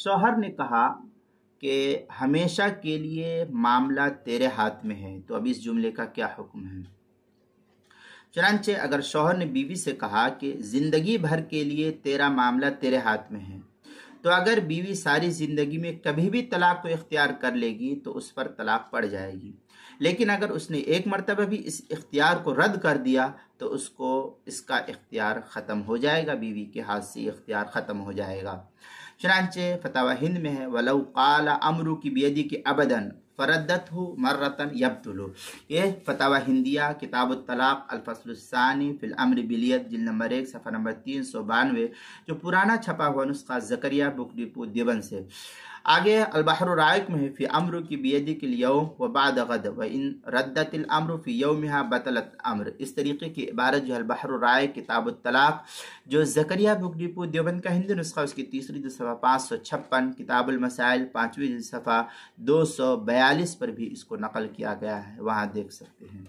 شوہر نے کہا کہ ہمیشہ کے لیے معاملہ تیرے ہاتھ میں ہے، تو اب اس جملے کا کیا حکم ہے؟ چنانچہ اگر شوہر نے بیوی سے کہا کہ زندگی بھر کے لیے تیرا معاملہ تیرے ہاتھ میں ہے، تو اگر بیوی ساری زندگی میں کبھی بھی طلاق کو اختیار کر لے گی تو اس پر طلاق پڑ جائے گی، لیکن اگر اس نے ایک مرتبہ بھی اس اختیار کو رد کر دیا تو اس کا اختیار ختم ہو جائے گا، بیوی کے ہاتھ سے اختیار ختم ہو جائے گا۔ چنانچہ فتاوی ہند میں ہے وَلَوْ قَالَ أَمْرُكِ بِيَدِكِ أَبَدًا فَرَدَّتْهُ مَرَّةً يَبْطُلُ۔ یہ فتاوی ہندیہ کتاب الطلاق الفصل الثانی فی الامر بالید جلد نمبر 1 صفحہ نمبر 392، جو پرانا چھپا ہوا نسخہ زکریا بک ڈپو دیوبند سے۔ آگے البحر الرائق میں ہے فی امرک بیدک الیوم وبعد غد وان ردت الامر فی یومها بطلت امر۔ اس طریقے کی عبارت جو البحر الرائق کتاب الطلاق جو زکریا بک ڈپو دیوبند کا ہندی نسخہ، اس کی تیسری جلد صفحہ 556، کتاب المسائل 5ویں جلد صفحہ 242 پر بھی اس کو نقل کیا گیا ہے، وہاں دیکھ سکتے ہیں۔